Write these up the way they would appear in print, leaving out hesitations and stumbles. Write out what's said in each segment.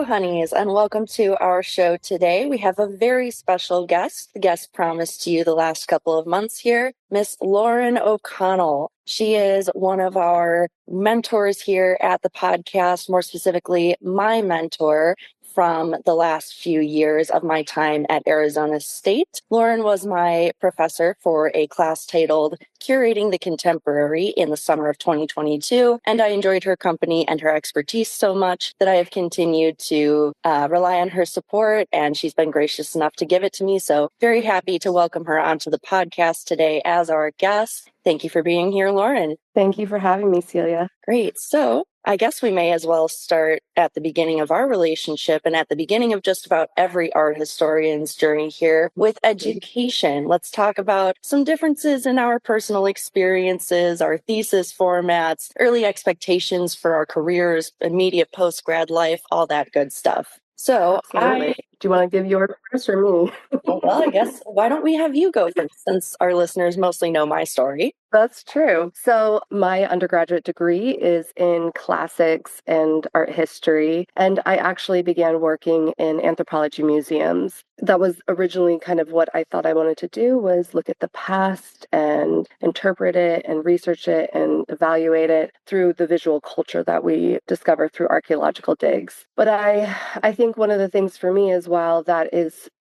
honeys, and welcome to our show today. We have a very special guest, the guest promised to you the last couple of months here, Miss Lauren O'Connell. She is one of our mentors here at the podcast, more specifically, my mentor from the last few years of my time at Arizona State. Lauren was my professor for a class titled Curating the Contemporary in the summer of 2022, and I enjoyed her company and her expertise so much that I have continued to rely on her support, and she's been gracious enough to give it to me. So very happy to welcome her onto the podcast today as our guest. Thank you for being here, Lauren. Thank you for having me, Celia. Great. So I guess we may as well start at the beginning of our relationship and at the beginning of just about every art historian's journey here with education. Let's talk about some differences in our personal experiences, our thesis formats, early expectations for our careers, immediate post-grad life, all that good stuff. So do you want to give yours first or me? Well, I guess, why don't we have you go first, since our listeners mostly know my story? That's true. So my undergraduate degree is in classics and art history, and I actually began working in anthropology museums. That was originally kind of what I thought I wanted to do, was look at the past and interpret it and research it and evaluate it through the visual culture that we discover through archaeological digs. But I think one of the things for me as well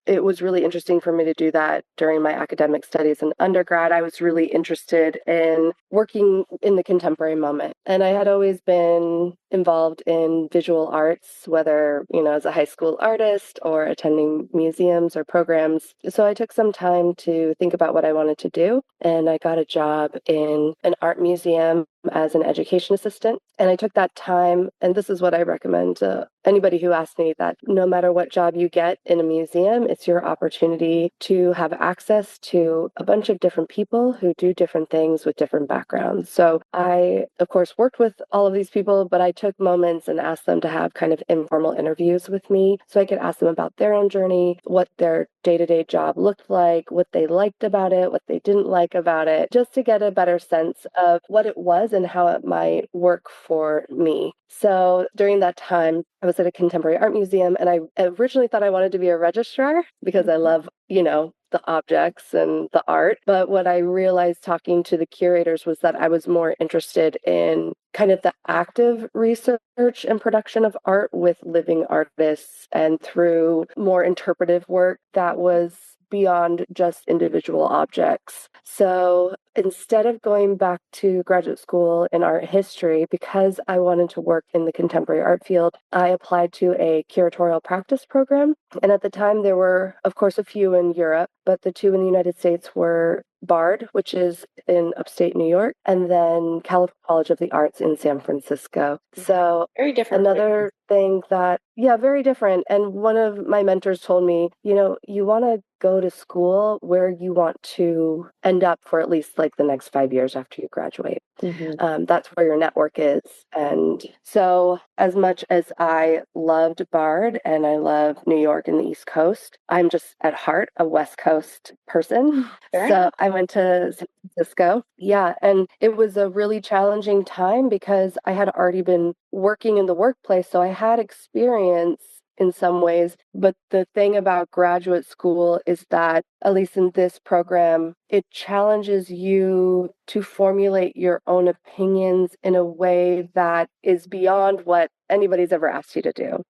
it was really interesting for me to do that during my academic studies in undergrad. I was really interested in working in the contemporary moment. And I had always been involved in visual arts, whether, as a high school artist or attending museums or programs. So I took some time to think about what I wanted to do. And I got a job in an art museum as an education assistant. And I took that time, and this is what I recommend to anybody who asks me, that no matter what job you get in a museum, it's your opportunity to have access to a bunch of different people who do different things with different backgrounds. So I, of course, worked with all of these people, but I took moments and asked them to have kind of informal interviews with me so I could ask them about their own journey, what their day-to-day job looked like, what they liked about it, what they didn't like about it, just to get a better sense of what it was and how it might work for me. So during that time, I was at a contemporary art museum, and I originally thought I wanted to be a registrar because I love, the objects and the art. But what I realized talking to the curators was that I was more interested in kind of the active research and production of art with living artists and through more interpretive work that was beyond just individual objects. So instead of going back to graduate school in art history, because I wanted to work in the contemporary art field, I applied to a curatorial practice program. And at the time, there were, of course, a few in Europe, but the two in the United States were BARD, which is in upstate New York, and then California College of the Arts in San Francisco. So very different. Another thing that, very different. And one of my mentors told me, you want to go to school where you want to end up for at least like the next 5 years after you graduate. That's where your network is. And so as much as I loved BARD and I love New York and the East Coast, I'm just at heart a West Coast person. So I went to San Francisco. Yeah. And it was a really challenging time because I had already been working in the workplace. So I had experience in some ways. But the thing about graduate school is that, at least in this program, it challenges you to formulate your own opinions in a way that is beyond what anybody's ever asked you to do.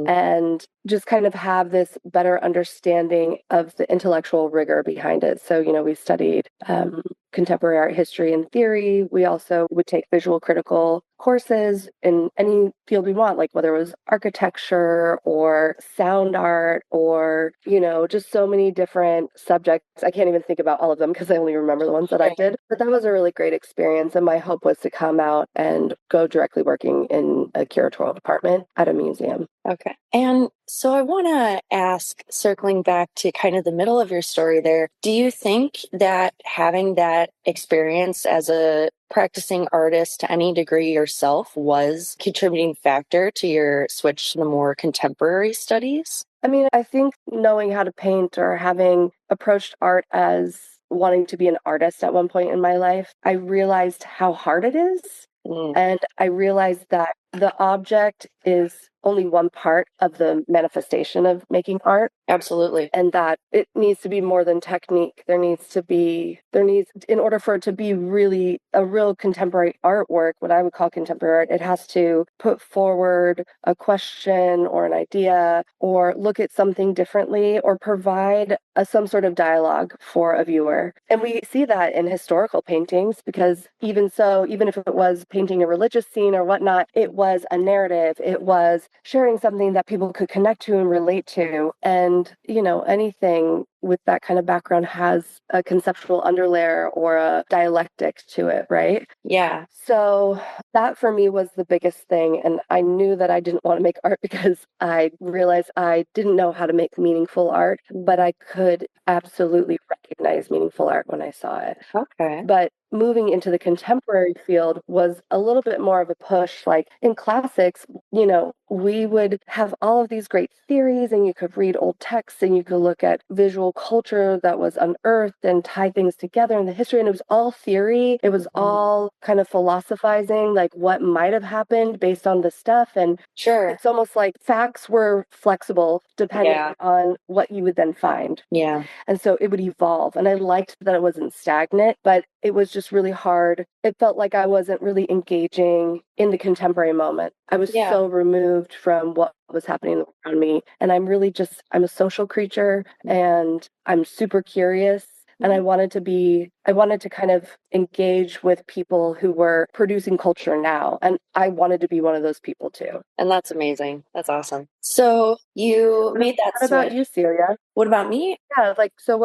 And just kind of have this better understanding of the intellectual rigor behind it. So, we studied contemporary art history and theory. We also would take visual critical courses in any field we want, like whether it was architecture or sound art or, just so many different subjects. I can't even think about all of them because I only remember the ones that I did. But that was a really great experience. And my hope was to come out and go directly working in a curatorial department at a museum. Okay. And so I want to ask, circling back to kind of the middle of your story there, do you think that having that experience as a practicing artist to any degree yourself was a contributing factor to your switch to the more contemporary studies? I mean, I think knowing how to paint or having approached art as wanting to be an artist at one point in my life, I realized how hard it is. And I realized that the object is only one part of the manifestation of making art, Absolutely. and that it needs to be more than technique. In order for it to be really a real contemporary artwork, what I would call contemporary art, it has to put forward a question or an idea or look at something differently or provide some sort of dialogue for a viewer. And we see that in historical paintings because even if it was painting a religious scene or whatnot, it was a narrative. It was sharing something that people could connect to and relate to. And, anything with that kind of background has a conceptual underlayer or a dialectic to it, right? Yeah. So that for me was the biggest thing. And I knew that I didn't want to make art because I realized I didn't know how to make meaningful art, but I could absolutely recognize meaningful art when I saw it. Okay. But moving into the contemporary field was a little bit more of a push. Like in classics, we would have all of these great theories, and you could read old texts and you could look at visual culture that was unearthed and tie things together in the history. And it was all theory. It was all kind of philosophizing, like what might have happened based on the stuff. And Sure. it's almost like facts were flexible depending Yeah. on what you would then find. Yeah. And so it would evolve. And I liked that it wasn't stagnant, but it was just really hard. It felt like I wasn't really engaging in the contemporary moment. I was Yeah. so removed from what was happening around me. And I'm a social creature and I'm super curious. And I wanted to kind of engage with people who were producing culture now. And I wanted to be one of those people too. And that's amazing. That's awesome. So you made that What about switch. you, Celia? What about me? Yeah, like, so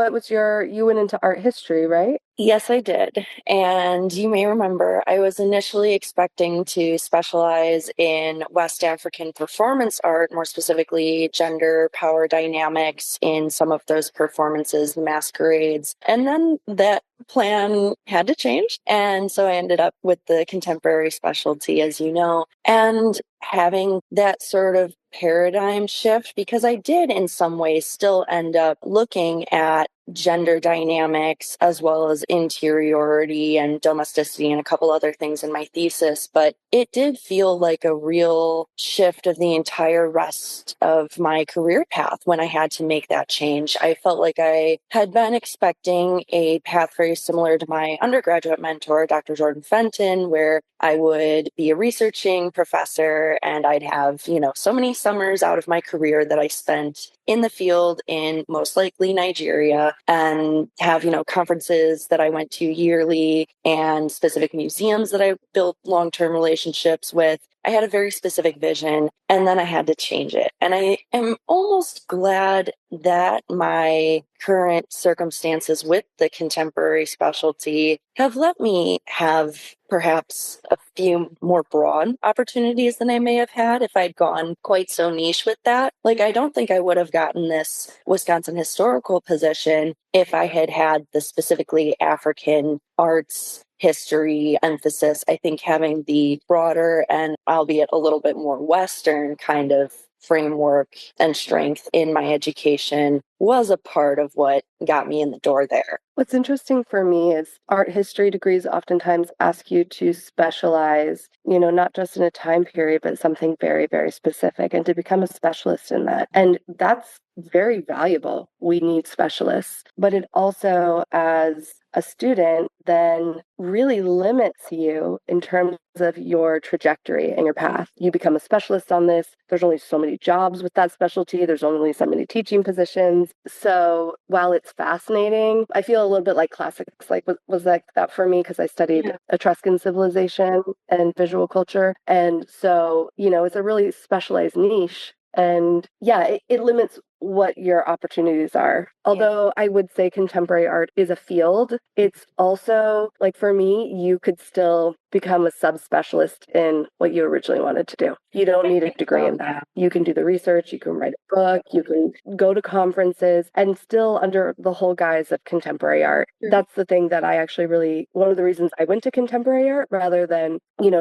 you went into art history, right? Yes, I did. And you may remember I was initially expecting to specialize in West African performance art, more specifically gender power dynamics in some of those performances, the masquerades. And then that plan had to change. And so I ended up with the contemporary specialty, as you know, and having that sort of paradigm shift because I did in some ways still end up looking at gender dynamics as well as interiority and domesticity and a couple other things in my thesis, but it did feel like a real shift of the entire rest of my career path when I had to make that change. I felt like I had been expecting a path very similar to my undergraduate mentor, Dr. Jordan Fenton, where I would be a researching professor and I'd have, so many summers out of my career that I spent in the field in most likely Nigeria and have, conferences that I went to yearly and specific museums that I built long-term relationships with. I had a very specific vision and then I had to change it. And I am almost glad that my current circumstances with the contemporary specialty have let me have perhaps a few more broad opportunities than I may have had if I'd gone quite so niche with that. Like, I don't think I would have gotten this Wisconsin historical position if I had had the specifically African arts history emphasis. I think having the broader and albeit a little bit more Western kind of framework and strength in my education was a part of what got me in the door there. What's interesting for me is art history degrees oftentimes ask you to specialize, not just in a time period, but something very, very specific and to become a specialist in that. And that's very valuable. We need specialists, but it also, as a student, then really limits you in terms of your trajectory and your path. You become a specialist on this. There's only so many jobs with that specialty. There's only so many teaching positions. So while it's fascinating, I feel a little bit like classics, like was like that for me because I studied Etruscan civilization and visual culture. And so, it's a really specialized niche. And yeah, it limits what your opportunities are. Although I would say contemporary art is a field, it's also like for me, you could still become a subspecialist in what you originally wanted to do. You don't need a degree in that. You can do the research, you can write a book, you can go to conferences and still under the whole guise of contemporary art. That's the thing that I actually one of the reasons I went to contemporary art rather than,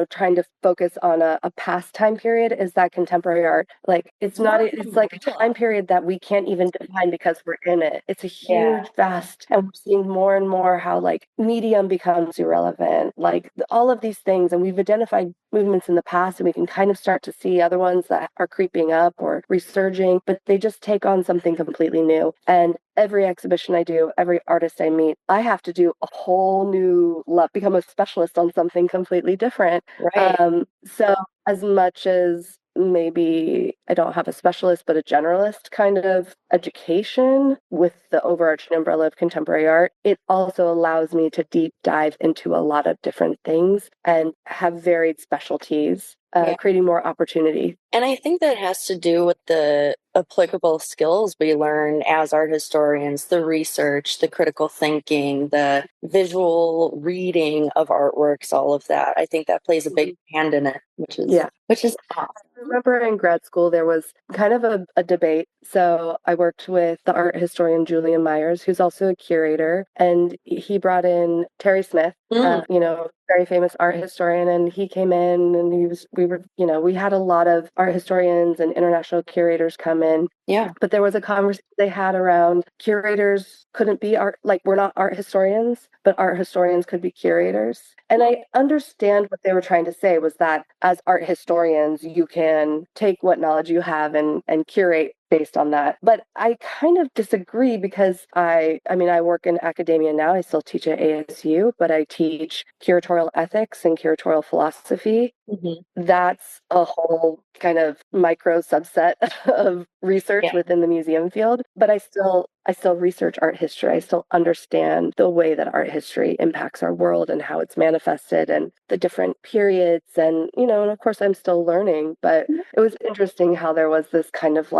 trying to focus on a past time period is that contemporary art, like it's like a time period that we can't even define because we're in it. It's a huge, vast, and we're seeing more and more how like medium becomes irrelevant. Like all of these things, and we've identified movements in the past, and we can kind of start to see other ones that are creeping up or resurging, but they just take on something completely new. And every exhibition I do, every artist I meet, I have to do a whole new, become a specialist on something completely different. Right. So as much as maybe I don't have a specialist, but a generalist kind of education with the overarching umbrella of contemporary art, it also allows me to deep dive into a lot of different things and have varied specialties, Yeah. creating more opportunity. And I think that has to do with the applicable skills we learn as art historians, the research, the critical thinking, the visual reading of artworks, all of that. I think that plays a big hand in it, Yeah. which is awesome. I remember in grad school there was kind of a debate. So I worked with the art historian Julian Myers, who's also a curator, and he brought in Terry Smith, Mm, very famous art historian, and he came in and we had a lot of art historians and international curators come in. yeah. But there was a conversation they had around curators couldn't be art, like we're not art historians, but art historians could be curators. And I understand what they were trying to say was that as art historians, you can take what knowledge you have and curate based on that. But I kind of disagree because I work in academia now. I still teach at ASU, but I teach curatorial ethics and curatorial philosophy. Hmm. That's a whole kind of micro subset of research Yeah. within the museum field, but I still research art history. I still understand the way that art history impacts our world and how it's manifested and the different periods, and of course I'm still learning, but it was interesting how there was this kind of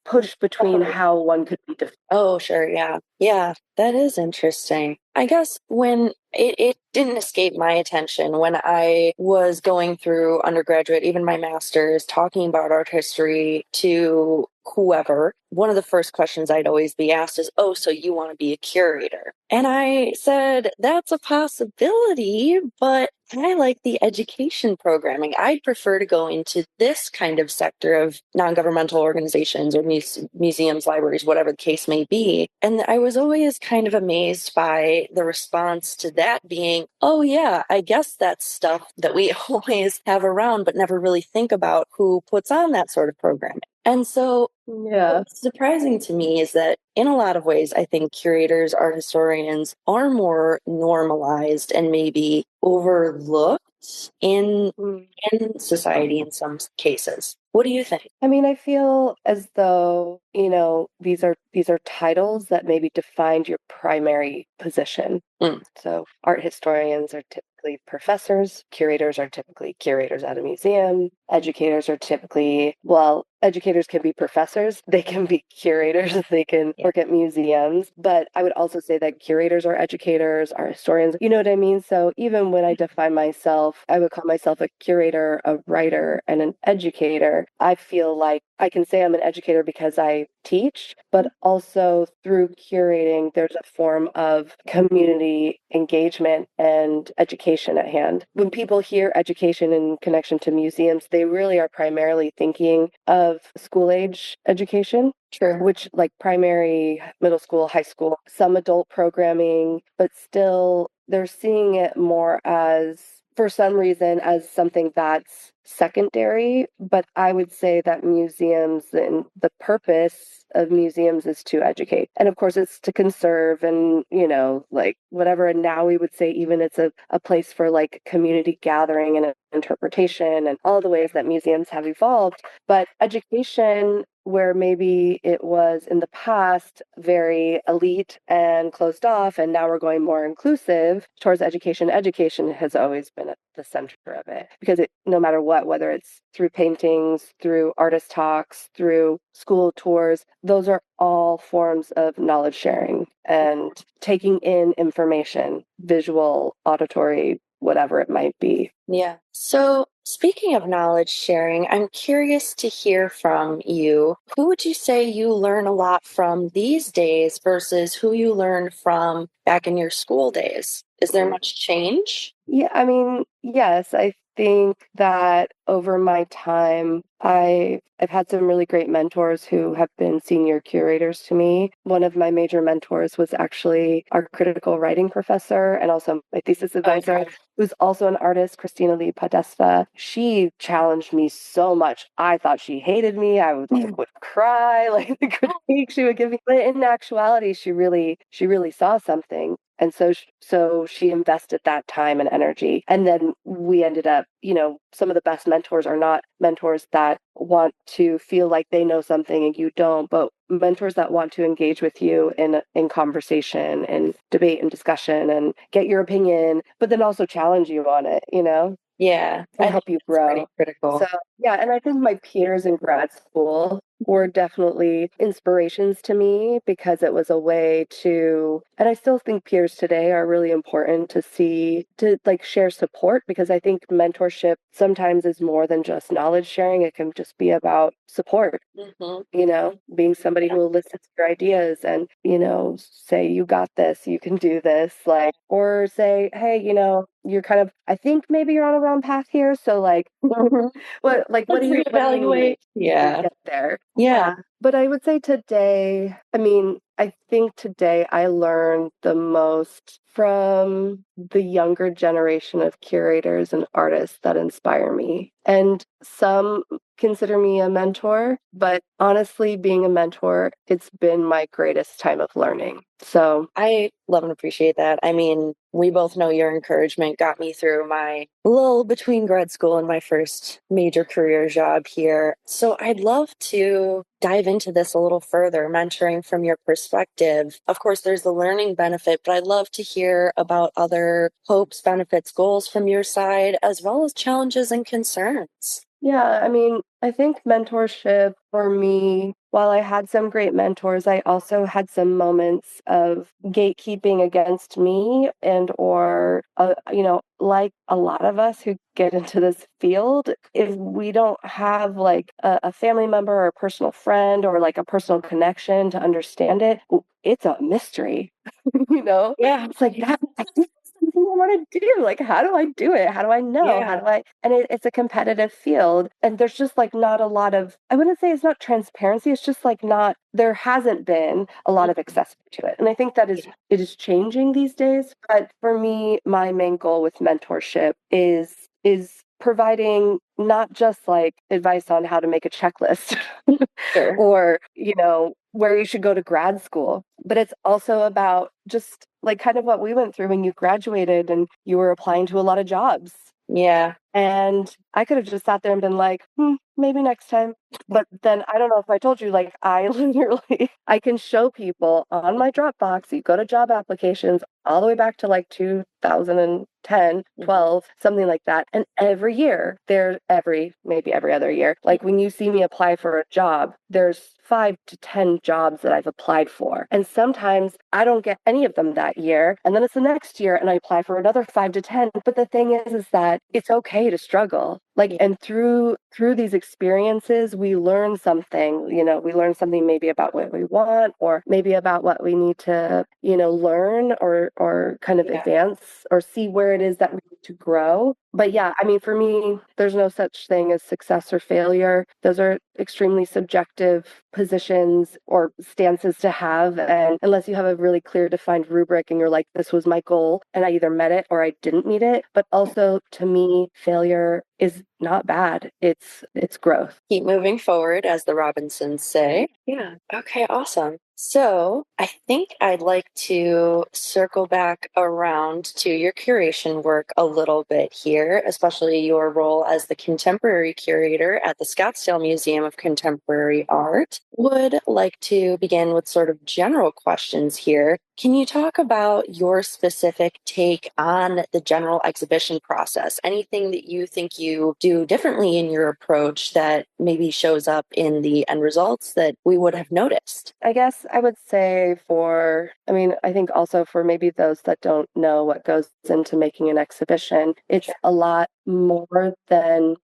push between how one could be defined. Oh, sure. Yeah. Yeah. That is interesting. I guess when it didn't escape my attention when I was going through undergraduate, even my master's, talking about art history to whoever, one of the first questions I'd always be asked is, "Oh, so you want to be a curator?" And I said, "That's a possibility, but I like the education programming. I'd prefer to go into this kind of sector of non-governmental organizations or museums, libraries, whatever the case may be." And I was always kind of amazed by the response to that being, "Oh, yeah, I guess that's stuff that we always have around, but never really think about who puts on that sort of programming." And so Yeah. what's surprising to me is that in a lot of ways, I think curators, art historians are more normalized and maybe overlooked in society in some cases. What do you think? I mean, I feel as though, these are titles that maybe defined your primary position. Mm, So art historians are typically professors, curators are typically curators at a museum, educators are typically, well, educators can be professors, they can be curators, they can yeah. work at museums, but I would also say that curators are educators, are historians, you know what I mean? So even when I define myself, I would call myself a curator, a writer, and an educator. I feel like I can say I'm an educator because I teach, but also through curating, there's a form of community engagement and education at hand. When people hear education in connection to museums, they really are primarily thinking of school age education, True. which like primary, middle school, high school, some adult programming, but still they're seeing it more as, for some reason, as something that's secondary. But I would say that museums and the purpose of museums is to educate. And of course, it's to conserve and, like whatever. And now we would say even it's a place for like community gathering and interpretation and all the ways that museums have evolved. But education, where maybe it was in the past very elite and closed off, and now we're going more inclusive towards education. Education has always been at the center of it because no matter what, whether it's through paintings, through artist talks, through school tours, those are all forms of knowledge sharing and taking in information, visual, auditory, whatever it might be. Yeah. So, speaking of knowledge sharing, I'm curious to hear from you. Who would you say you learn a lot from these days versus who you learned from back in your school days? Is there much change? Yeah, I mean, yes, think that over my time, I've had some really great mentors who have been senior curators to me. One of my major mentors was actually our critical writing professor and also my thesis advisor, Okay. who's also an artist, Christina Lee Podesta. She challenged me so much. I thought she hated me. I would cry, like the critique she would give me. But in actuality, she really saw something. And so she invested that time and energy. And then we ended up, some of the best mentors are not mentors that want to feel like they know something and you don't, but mentors that want to engage with you in conversation and debate and discussion and get your opinion, but then also challenge you on it, Yeah, and I think help you that's pretty grow. critical. So, yeah, and I think my peers in grad school were definitely inspirations to me because it was a way to, and I still think peers today are really important to see, to like share support because I think mentorship sometimes is more than just knowledge sharing. It can just be about support, Hmm. being somebody who will listen to your ideas and, say, you got this, you can do this, like, or say, hey, you're kind of, I think maybe you're on a wrong path here. So like, Hmm. what Let's do you need reevaluate. to Yeah. get there? Yeah. Yeah. But I would say today, I mean, I think today I learned the most from the younger generation of curators and artists that inspire me. And some consider me a mentor, but honestly, being a mentor, it's been my greatest time of learning. So, I love and appreciate that. I mean, we both know your encouragement got me through my lull between grad school and my first major career job here. So I'd love to dive into this a little further, mentoring from your perspective. Of course, there's the learning benefit, but I'd love to hear about other hopes, benefits, goals from your side, as well as challenges and concerns. yeah, I mean, I think mentorship for me, while I had some great mentors, I also had some moments of gatekeeping against me and or like a lot of us who get into this field, if we don't have like a family member or a personal friend or like a personal connection to understand it, it's a mystery. Yeah. It's like that. I think that's something I want to do. Like, how do I do it? How do I know? How Yeah. do I? And it's a competitive field, and there's just like not a lot of. I wouldn't say it's not transparency. It's just like not. There hasn't been a lot of accessibility to it, and I think that is Yeah. it is changing these days. But for me, my main goal with mentorship is providing not just like advice on how to make a checklist Sure. or, where you should go to grad school, but it's also about just like kind of what we went through when you graduated and you were applying to a lot of jobs. Yeah. And I could have just sat there and been like, maybe next time. But then I don't know if I told you, like, I literally, I can show people on my Dropbox, you go to job applications all the way back to like 2010, Mhm. 12, something like that. And every year, maybe every other year, like when you see me apply for a job, there's 5 to 10 jobs that I've applied for. And sometimes I don't get any of them that year. And then it's the next year and I apply for another 5 to 10. But the thing is that it's okay to struggle. Like, Yeah. and through these experiences, we learn something, we learn something maybe about what we want or maybe about what we need to, learn or kind of Yeah. advance or see where it is that we need to grow. But yeah, I mean, for me, there's no such thing as success or failure. Those are extremely subjective positions or stances to have. And unless you have a really clear defined rubric and you're like, this was my goal and I either met it or I didn't meet it. But also to me, failure is not bad. It's growth. Keep moving forward, as the Robinsons say. Yeah. Okay, awesome. So I think I'd like to circle back around to your curation work a little bit here, especially your role as the contemporary curator at the Scottsdale Museum of Contemporary Art. Would like to begin with sort of general questions here. Can you talk about your specific take on the general exhibition process? Anything that you think you do differently in your approach that maybe shows up in the end results that we would have noticed? I guess I would say I think also for maybe those that don't know what goes into making an exhibition, it's Sure. a lot more than,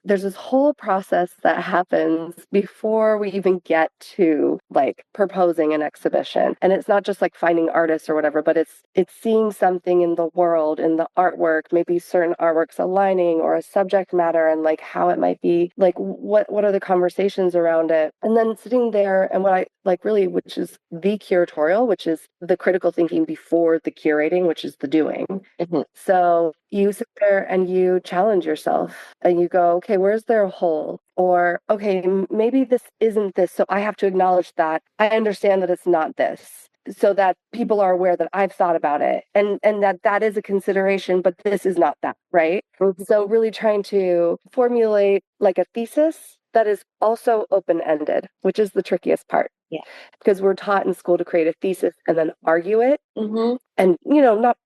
there's this whole process that happens before we even get to like proposing an exhibition. And it's not just like finding artists or whatever, but it's seeing something in the world, in the artwork, maybe certain artworks aligning or a subject matter and like how it might be, like what are the conversations around it. And then sitting there and what I like really, which is the curatorial, which is the critical thinking before the curating, which is the doing. Mhm. So you sit there and you challenge yourself and you go, okay, where's their hole? Or, okay, maybe this isn't this. So I have to acknowledge that. I understand that it's not this so that people are aware that I've thought about it and that that is a consideration, but this is not that, right? So really trying to formulate like a thesis that is also open-ended, which is the trickiest part. Yeah. Because we're taught in school to create a thesis and then argue it Mm-hmm. and not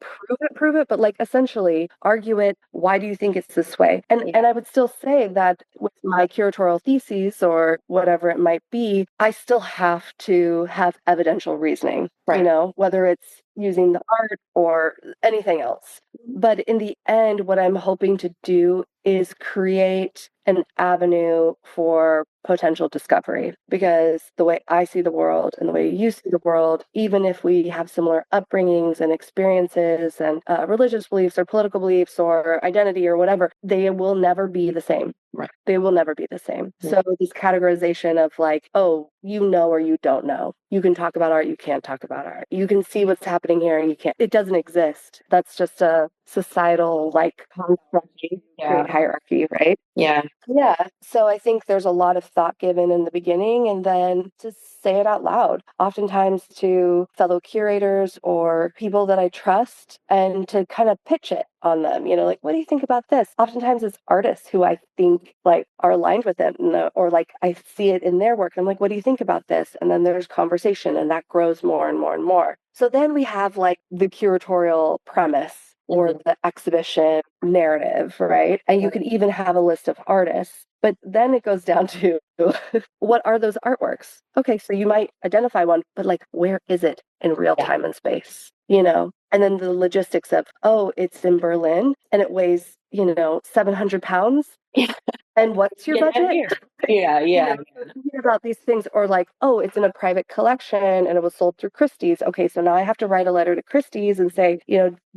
prove it, but like essentially argue it. Why do you think it's this way? And I would still say that with my curatorial theses or whatever it might be, I still have to have evidential reasoning, Right. whether it's using the art or anything else. But in the end, what I'm hoping to do is create an avenue for potential discovery, because the way I see the world and the way you see the world, even if we have similar upbringings and experiences and religious beliefs or political beliefs or identity or whatever, they will never be the same. Right. They will never be the same. Yeah. So this categorization of like, oh, or you don't know. You can talk about art, you can't talk about art. You can see what's happening here and you can't. It doesn't exist. That's just a societal like construct to create hierarchy, right? Yeah. Yeah. So I think there's a lot of thought given in the beginning and then to say it out loud, oftentimes to fellow curators or people that I trust, and to kind of pitch it on them, like, what do you think about this? Oftentimes it's artists who I think like are aligned with it or like I see it in their work. I'm like, what do you think about this? And then there's conversation and that grows more and more and more. So then we have like the curatorial premise or the exhibition narrative, right? And you could even have a list of artists. But then it goes down to what are those artworks? Okay, so you might identify one, but like, where is it in real time and space? And then the logistics of, oh, it's in Berlin and it weighs, 700 pounds. And what's your budget? Yeah. Thinking about these things, or like, oh, it's in a private collection and it was sold through Christie's. Okay, so now I have to write a letter to Christie's and say,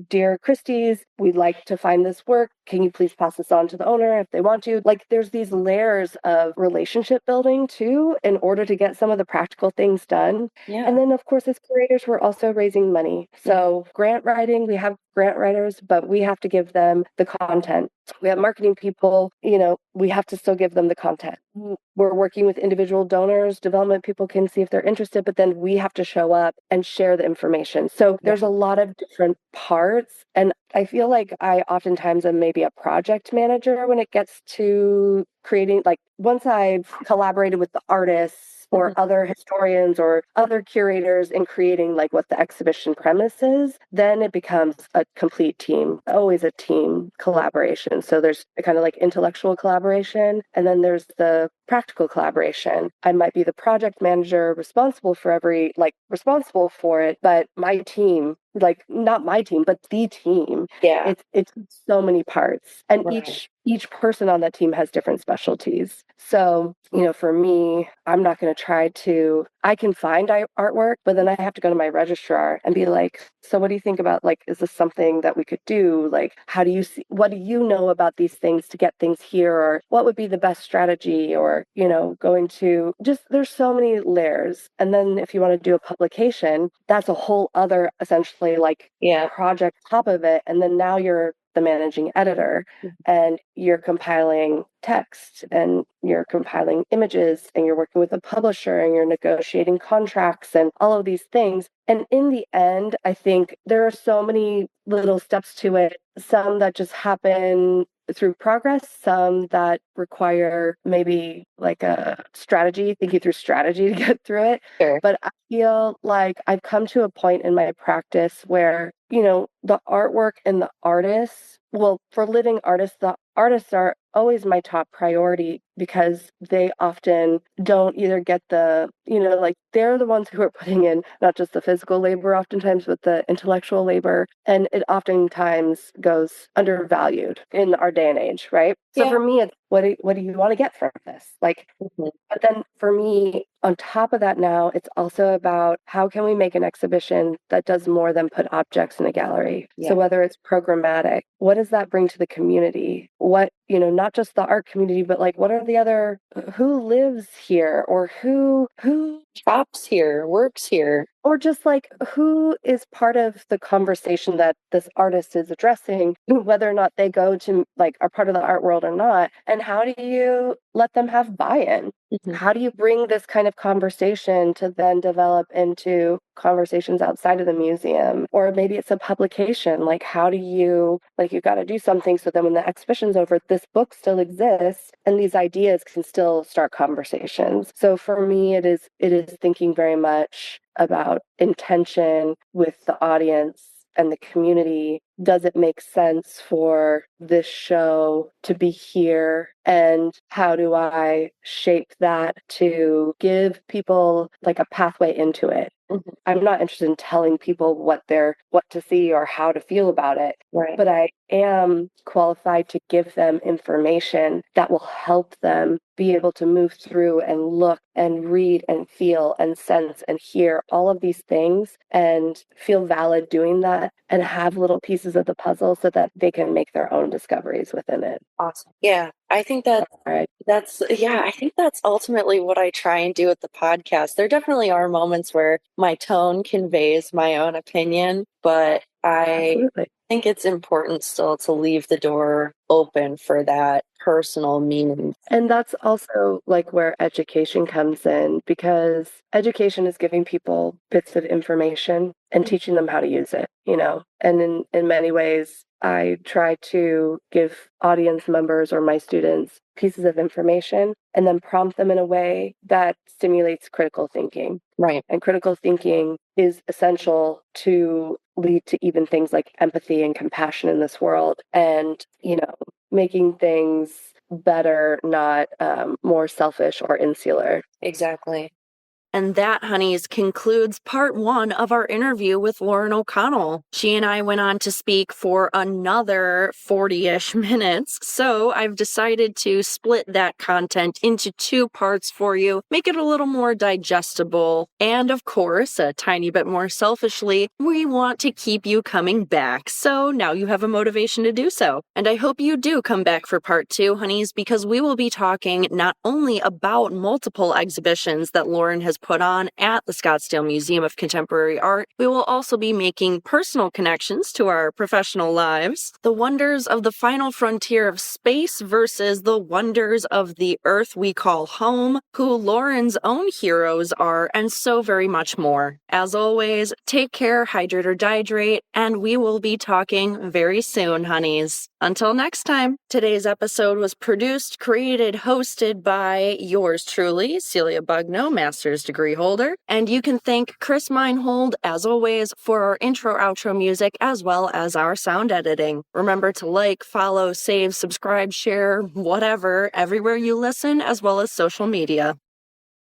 dear Christie's, we'd like to find this work. Can you please pass this on to the owner if they want to? Like, there's these layers of relationship building too, in order to get some of the practical things done. Yeah. And then, of course, as curators, we're also raising money. So grant writing, we have grant writers, but we have to give them the content. We have marketing people, we have to still give them the content. We're working with individual donors. Development people can see if they're interested, but then we have to show up and share the information. So there's a lot of different parts. And I feel like I oftentimes am maybe a project manager when it gets to creating, like once I've collaborated with the artists or other historians or other curators in creating like what the exhibition premise is, then it becomes a complete team, always a team collaboration. So there's a kind of like intellectual collaboration, and then there's the practical collaboration. I might be the project manager responsible for it, but my team, like not my team, but the team. Yeah. It's so many parts. And Right. each person on that team has different specialties. So, for me, I'm not going to try to, I can find artwork, but then I have to go to my registrar and be like, so what do you think about, like, is this something that we could do? Like, how do you see, what do you know about these things to get things here? Or what would be the best strategy? Or, going to just, there's so many layers. And then if you want to do a publication, that's a whole other essentially like project top of it. And then now you're the managing editor and you're compiling text and you're compiling images and you're working with a publisher and you're negotiating contracts and all of these things. And in the end, I think there are so many little steps to it, some that just happen through progress, some that require maybe like a strategy, thinking through strategy to get through it. Sure. But I feel like I've come to a point in my practice where, the artwork and the artists, well, for living artists, the artists are always my top priority, because they often don't either get the, like they're the ones who are putting in not just the physical labor oftentimes, but the intellectual labor. And it oftentimes goes undervalued in our day and age, right? So for me, it's what do you want to get from this? Like, but then for me, on top of that now, it's also about how can we make an exhibition that does more than put objects in a gallery? Yeah. So whether it's programmatic, what does that bring to the community? What, not just the art community, but like what are the other, who lives here or who shops here, works here, or just like who is part of the conversation that this artist is addressing, whether or not they go to like are part of the art world or not, and how do you let them have buy-in? How do you bring this kind of conversation to then develop into conversations outside of the museum? Or maybe it's a publication. Like, how do you, like, you've got to do something so then when the exhibition's over, this book still exists and these ideas can still start conversations. So for me, it is thinking very much about intention with the audience and the community. Does it make sense for this show to be here? And how do I shape that to give people like a pathway into it? I'm not interested in telling people what to see or how to feel about it. right? But I am qualified to give them information that will help them be able to move through and look and read and feel and sense and hear all of these things and feel valid doing that and have little pieces of the puzzle so that they can make their own discoveries within it. Awesome. Yeah, I think I think that's ultimately what I try and do with the podcast. There definitely are moments where my tone conveys my own opinion, but I Absolutely. think it's important still to leave the door open for that personal meaning. And that's also like where education comes in, because education is giving people bits of information and teaching them how to use it, And in many ways, I try to give audience members or my students pieces of information and then prompt them in a way that stimulates critical thinking. Right. And critical thinking is essential to lead to even things like empathy and compassion in this world and, making things better, not more selfish or insular. Exactly. And that, honeys, concludes part 1 of our interview with Lauren O'Connell. She and I went on to speak for another 40-ish minutes, so I've decided to split that content into 2 parts for you, make it a little more digestible, and of course, a tiny bit more selfishly, we want to keep you coming back, so now you have a motivation to do so. And I hope you do come back for part 2, honeys, because we will be talking not only about multiple exhibitions that Lauren has put on at the Scottsdale Museum of Contemporary Art, we will also be making personal connections to our professional lives, the wonders of the final frontier of space versus the wonders of the earth we call home, who Lauren's own heroes are, and so very much more. As always, take care, hydrate or dihydrate, and we will be talking very soon, honeys. Until next time, today's episode was produced, created, hosted by yours truly, Celia Bugno, master's degree holder, and you can thank Chris Meinhold, as always, for our intro-outro music as well as our sound editing. Remember to like, follow, save, subscribe, share, whatever, everywhere you listen, as well as social media.